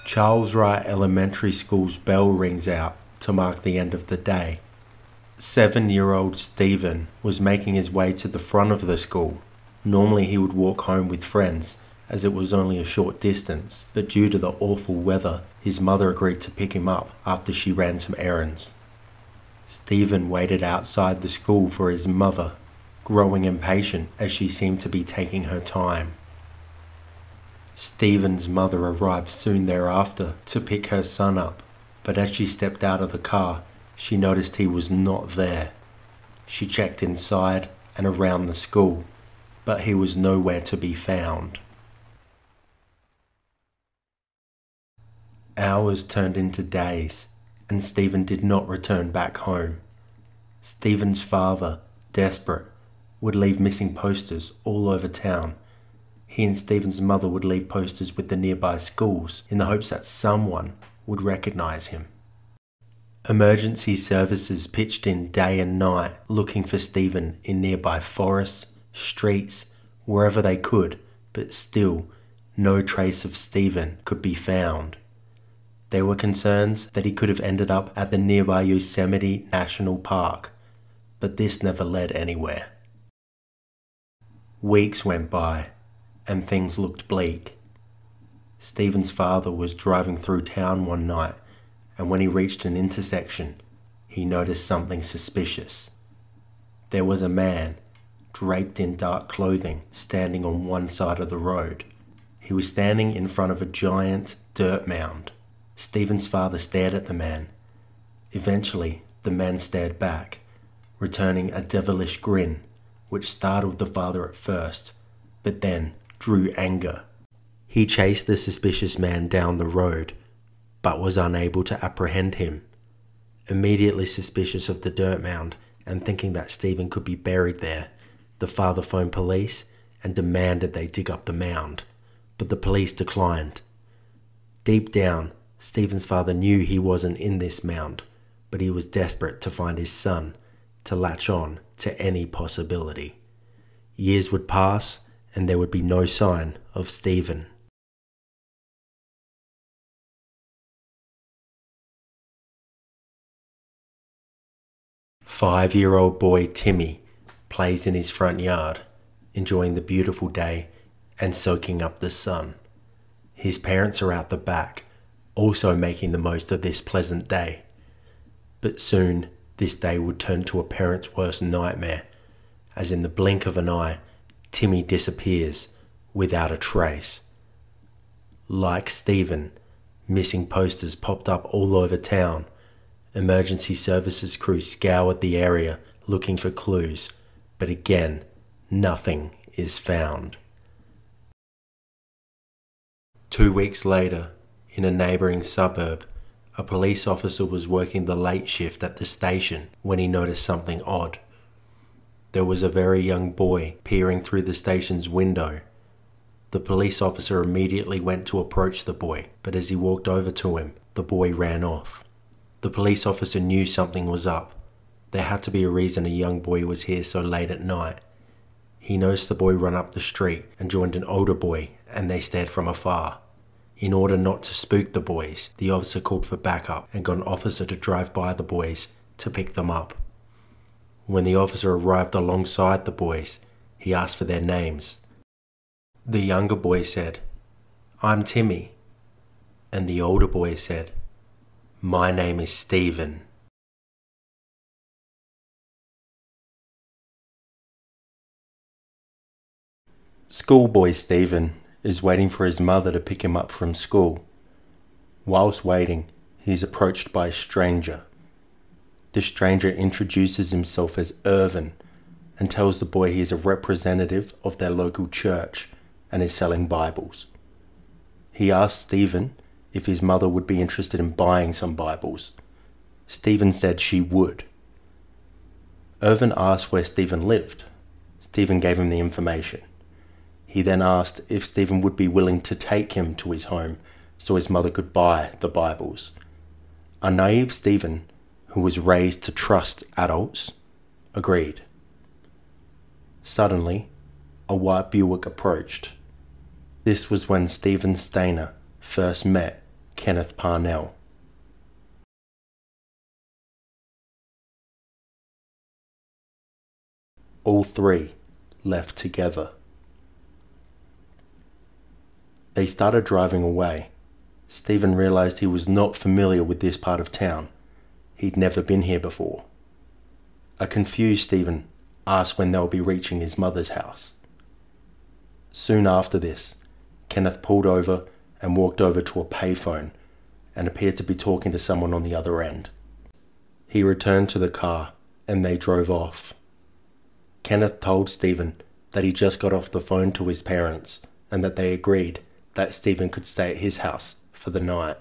Charles Wright Elementary School's bell rings out to mark the end of the day. 7-year-old Steven was making his way to the front of the school. Normally he would walk home with friends, as it was only a short distance, but due to the awful weather, his mother agreed to pick him up after she ran some errands. Steven waited outside the school for his mother, growing impatient as she seemed to be taking her time. Steven's mother arrived soon thereafter to pick her son up, but as she stepped out of the car, she noticed he was not there. She checked inside and around the school, but he was nowhere to be found. Hours turned into days, and Steven did not return back home. Steven's father, desperate, would leave missing posters all over town. He and Steven's mother would leave posters with the nearby schools in the hopes that someone would recognize him. Emergency services pitched in day and night looking for Steven in nearby forests, streets, wherever they could, but still no trace of Steven could be found. There were concerns that he could have ended up at the nearby Yosemite National Park, but this never led anywhere. Weeks went by, and things looked bleak. Steven's father was driving through town one night, and when he reached an intersection, he noticed something suspicious. There was a man, draped in dark clothing, standing on one side of the road. He was standing in front of a giant dirt mound. Steven's father stared at the man. Eventually, the man stared back, returning a devilish grin, which startled the father at first, but then drew anger. He chased the suspicious man down the road, but was unable to apprehend him. Immediately suspicious of the dirt mound and thinking that Steven could be buried there, the father phoned police and demanded they dig up the mound, but the police declined. Deep down, Steven's father knew he wasn't in this mound, but he was desperate to find his son, to latch on to any possibility. Years would pass, and there would be no sign of Steven. Five-year-old boy Timmy plays in his front yard, enjoying the beautiful day and soaking up the sun. His parents are out the back, also making the most of this pleasant day. But soon, this day would turn to a parent's worst nightmare, as in the blink of an eye, Timmy disappears without a trace. Like Steven, missing posters popped up all over town. Emergency services crews scoured the area looking for clues, but again, nothing is found. 2 weeks later, in a neighbouring suburb, a police officer was working the late shift at the station when he noticed something odd. There was a very young boy peering through the station's window. The police officer immediately went to approach the boy, but as he walked over to him, the boy ran off. The police officer knew something was up. There had to be a reason a young boy was here so late at night. He noticed the boy run up the street and joined an older boy, and they stared from afar. In order not to spook the boys, the officer called for backup and got an officer to drive by the boys to pick them up. When the officer arrived alongside the boys, he asked for their names. The younger boy said, "I'm Timmy," and the older boy said, "My name is Steven." Schoolboy Steven is waiting for his mother to pick him up from school. Whilst waiting, he is approached by a stranger. The stranger introduces himself as Irvin and tells the boy he is a representative of their local church and is selling Bibles. He asks Steven if his mother would be interested in buying some Bibles. Steven said she would. Irvin asked where Steven lived. Steven gave him the information. He then asked if Steven would be willing to take him to his home so his mother could buy the Bibles. A naive Steven, who was raised to trust adults, agreed. Suddenly, a white Buick approached. This was when Steven Stayner first met Kenneth Parnell. All three left together. They started driving away. Steven realized he was not familiar with this part of town. He'd never been here before. A confused Steven asked when they'll be reaching his mother's house. Soon after this, Kenneth pulled over and walked over to a payphone and appeared to be talking to someone on the other end. He returned to the car and they drove off. Kenneth told Steven that he just got off the phone to his parents and that they agreed that Steven could stay at his house for the night.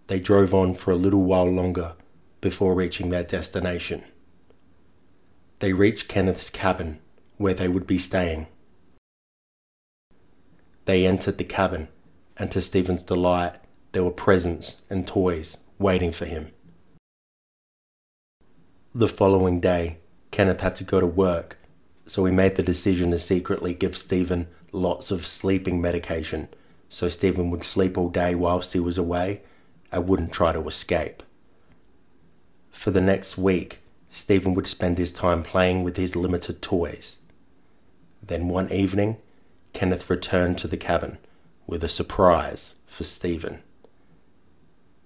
They drove on for a little while longer before reaching their destination. They reached Kenneth's cabin where they would be staying. They entered the cabin, and to Steven's delight, there were presents and toys waiting for him. The following day, Kenneth had to go to work, so he made the decision to secretly give Steven lots of sleeping medication so Steven would sleep all day whilst he was away and wouldn't try to escape. For the next week, Steven would spend his time playing with his limited toys. Then one evening, Kenneth returned to the cabin with a surprise for Steven.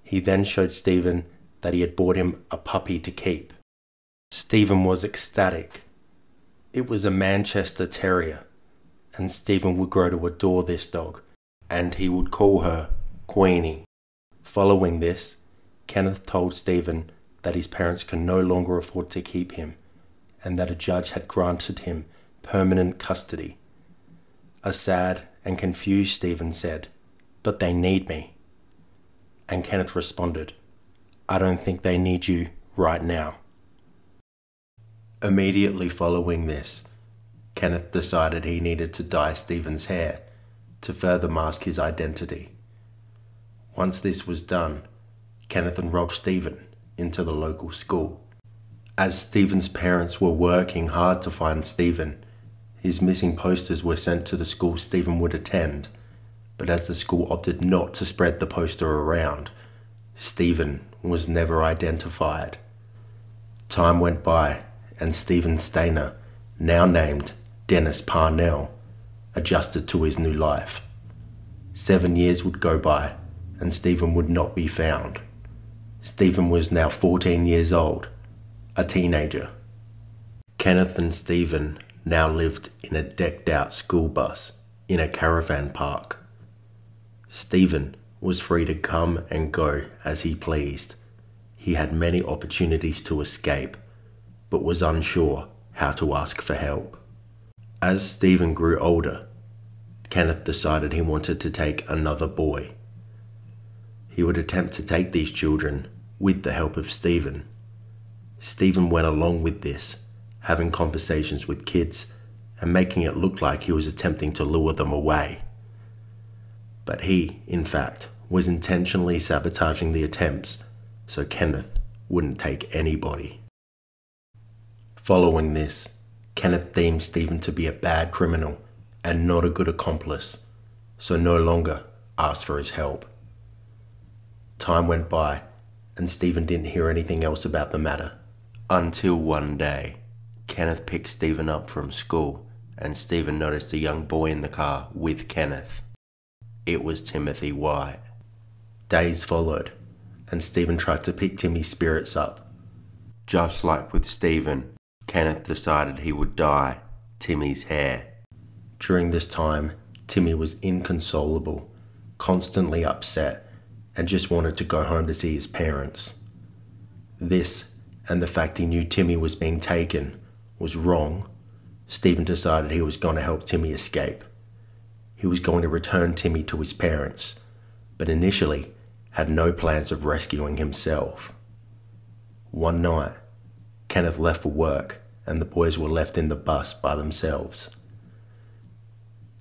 He then showed Steven that he had bought him a puppy to keep. Steven was ecstatic. It was a Manchester Terrier, and Steven would grow to adore this dog, and he would call her Queenie. Following this, Kenneth told Steven that his parents could no longer afford to keep him, and that a judge had granted him permanent custody. A sad and confused Steven said, "But they need me." And Kenneth responded, "I don't think they need you right now." Immediately following this, Kenneth decided he needed to dye Steven's hair to further mask his identity. Once this was done, Kenneth enrolled Steven into the local school. As Steven's parents were working hard to find Steven, his missing posters were sent to the school Steven would attend, but as the school opted not to spread the poster around, Steven was never identified. Time went by, and Steven Stayner, now named Dennis Parnell, adjusted to his new life. 7 years would go by, and Steven would not be found. Steven was now 14 years old, a teenager. Kenneth and Steven now lived in a decked-out school bus in a caravan park. Steven was free to come and go as he pleased. He had many opportunities to escape, but was unsure how to ask for help. As Steven grew older, Kenneth decided he wanted to take another boy. He would attempt to take these children with the help of Steven. Steven went along with this, having conversations with kids and making it look like he was attempting to lure them away. But he, in fact, was intentionally sabotaging the attempts so Kenneth wouldn't take anybody. Following this, Kenneth deemed Steven to be a bad criminal and not a good accomplice, so no longer asked for his help. Time went by, and Steven didn't hear anything else about the matter. Until one day, Kenneth picked Steven up from school, and Steven noticed a young boy in the car with Kenneth. It was Timothy White. Days followed, and Steven tried to pick Timmy's spirits up. Just like with Steven, Kenneth decided he would dye Timmy's hair. During this time, Timmy was inconsolable, constantly upset, and just wanted to go home to see his parents. This, and the fact he knew Timmy was being taken, was wrong. Steven decided he was going to help Timmy escape. He was going to return Timmy to his parents, but initially had no plans of rescuing himself. One night, Kenneth left for work, and the boys were left in the bus by themselves.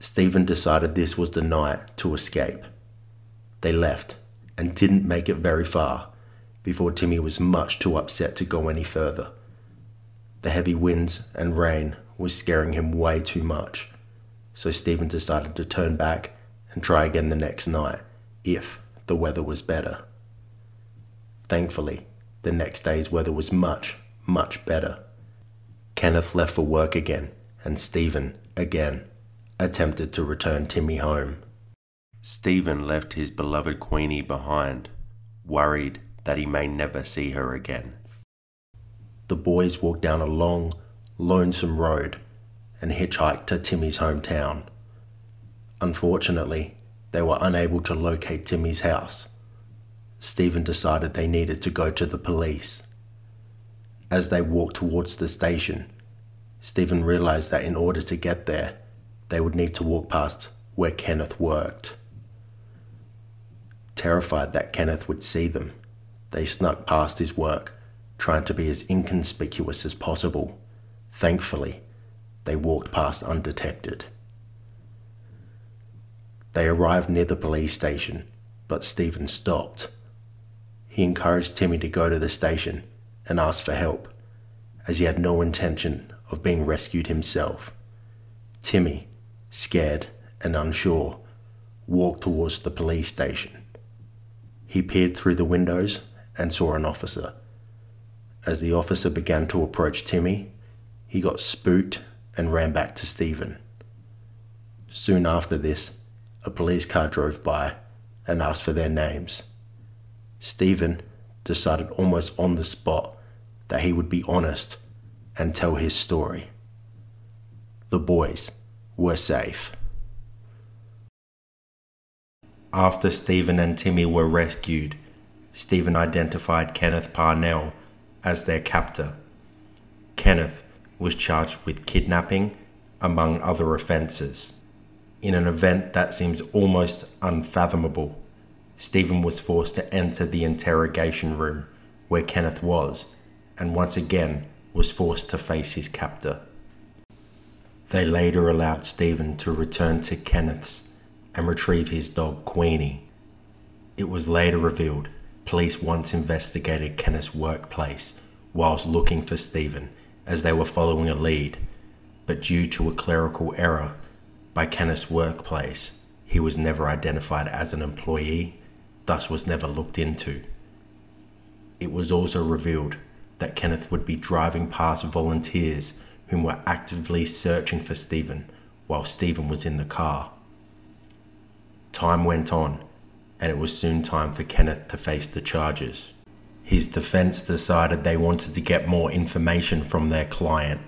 Steven decided this was the night to escape. They left and didn't make it very far before Timmy was much too upset to go any further. The heavy winds and rain was scaring him way too much, so Steven decided to turn back and try again the next night, if the weather was better. Thankfully, the next day's weather was much, much better. Kenneth left for work again, and Steven, again, attempted to return Timmy home. Steven left his beloved Queenie behind, worried that he may never see her again. The boys walked down a long, lonesome road and hitchhiked to Timmy's hometown. Unfortunately, they were unable to locate Timmy's house. Steven decided they needed to go to the police. As they walked towards the station, Steven realized that in order to get there, they would need to walk past where Kenneth worked. Terrified that Kenneth would see them, they snuck past his work, trying to be as inconspicuous as possible. Thankfully, they walked past undetected. They arrived near the police station, but Steven stopped. He encouraged Timmy to go to the station and ask for help, as he had no intention of being rescued himself. Timmy, scared and unsure, walked towards the police station. He peered through the windows and saw an officer. As the officer began to approach Timmy, he got spooked and ran back to Steven. Soon after this, a police car drove by and asked for their names. Steven decided almost on the spot that he would be honest and tell his story. The boys were safe. After Steven and Timmy were rescued, Steven identified Kenneth Parnell as their captor. Kenneth was charged with kidnapping, among other offences. In an event that seems almost unfathomable, Steven was forced to enter the interrogation room where Kenneth was, and once again was forced to face his captor. They later allowed Steven to return to Kenneth's and retrieve his dog Queenie. It was later revealed police once investigated Kenneth's workplace whilst looking for Steven, as they were following a lead, but due to a clerical error by Kenneth's workplace, he was never identified as an employee, thus was never looked into. It was also revealed that Kenneth would be driving past volunteers whom were actively searching for Steven while Steven was in the car. Time went on, and it was soon time for Kenneth to face the charges. His defense decided they wanted to get more information from their client,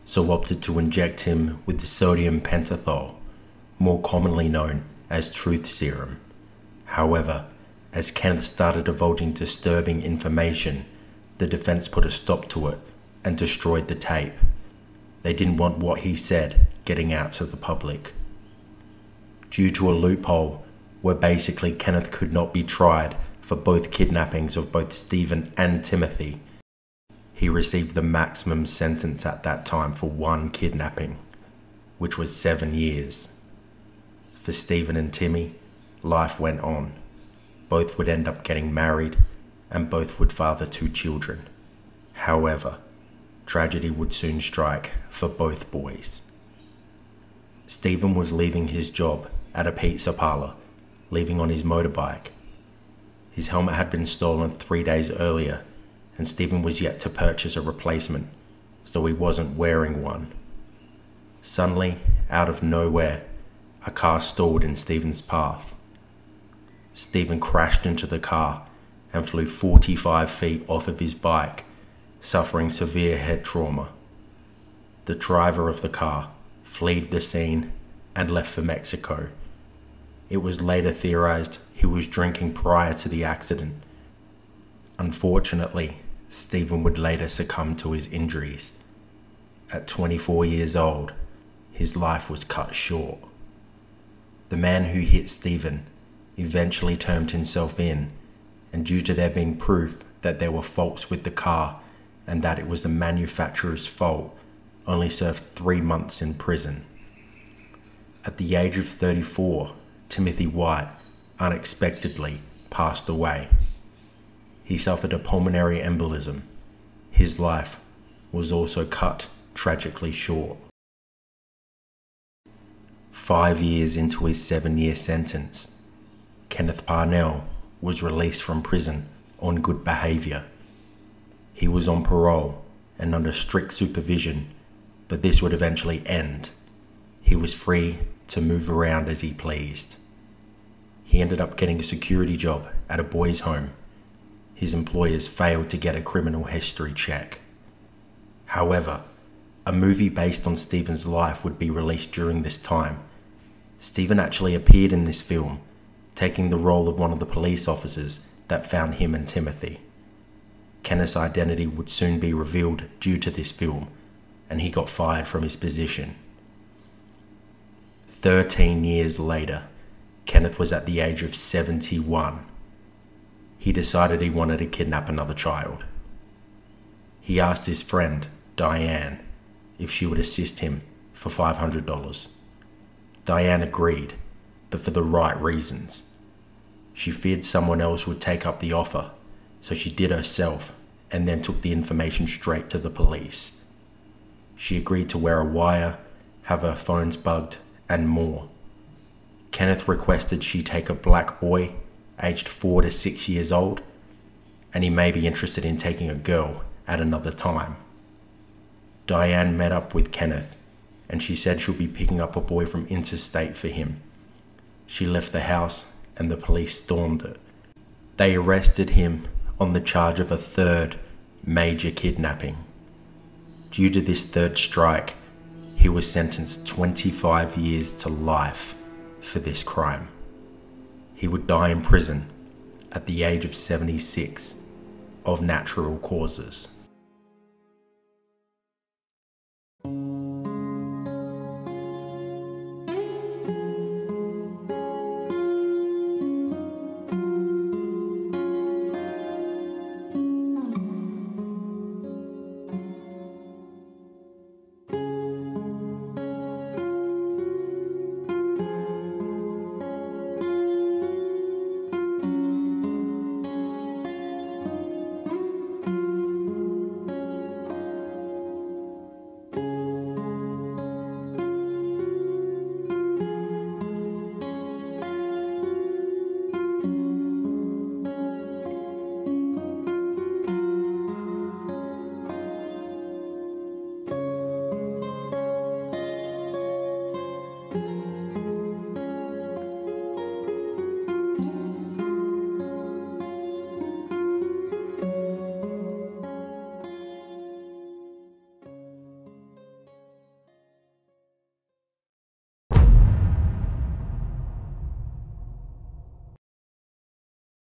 so opted to inject him with the sodium pentothal, more commonly known as truth serum. However, as Kenneth started divulging disturbing information, the defense put a stop to it and destroyed the tape. They didn't want what he said getting out to the public. Due to a loophole where basically Kenneth could not be tried for both kidnappings of both Steven and Timothy, he received the maximum sentence at that time for one kidnapping, which was 7 years. For Steven and Timmy, life went on. Both would end up getting married, and both would father 2 children. However, tragedy would soon strike for both boys. Steven was leaving his job at a pizza parlor, leaving on his motorbike. His helmet had been stolen 3 days earlier, and Steven was yet to purchase a replacement, so he wasn't wearing one. Suddenly, out of nowhere, a car stalled in Steven's path. Steven crashed into the car and flew 45 feet off of his bike, suffering severe head trauma. The driver of the car fled the scene and left for Mexico. It was later theorized he was drinking prior to the accident. Unfortunately, Steven would later succumb to his injuries. At 24 years old, his life was cut short. The man who hit Steven eventually turned himself in, and due to there being proof that there were faults with the car and that it was the manufacturer's fault, only served 3 months in prison. At the age of 34, Timothy White unexpectedly passed away. He suffered a pulmonary embolism. His life was also cut tragically short. 5 years into his 7-year sentence, Kenneth Parnell was released from prison on good behaviour. He was on parole and under strict supervision, but this would eventually end. He was free to move around as he pleased. He ended up getting a security job at a boys' home. His employers failed to get a criminal history check. However, a movie based on Steven's life would be released during this time. Steven actually appeared in this film, taking the role of one of the police officers that found him and Timothy. Kenneth's identity would soon be revealed due to this film, and he got fired from his position. 13 years later, Kenneth was at the age of 71. He decided he wanted to kidnap another child. He asked his friend, Diane, if she would assist him for $500. Diane agreed, but for the right reasons. She feared someone else would take up the offer, so she did herself and then took the information straight to the police. She agreed to wear a wire, have her phones bugged, and more. Kenneth requested she take a black boy, aged 4 to 6 years old, and he may be interested in taking a girl at another time. Diane met up with Kenneth, and she said she'll be picking up a boy from interstate for him. She left the house and the police stormed it. They arrested him on the charge of a third major kidnapping. Due to this third strike, he was sentenced 25 years to life for this crime. He would die in prison at the age of 76 of natural causes.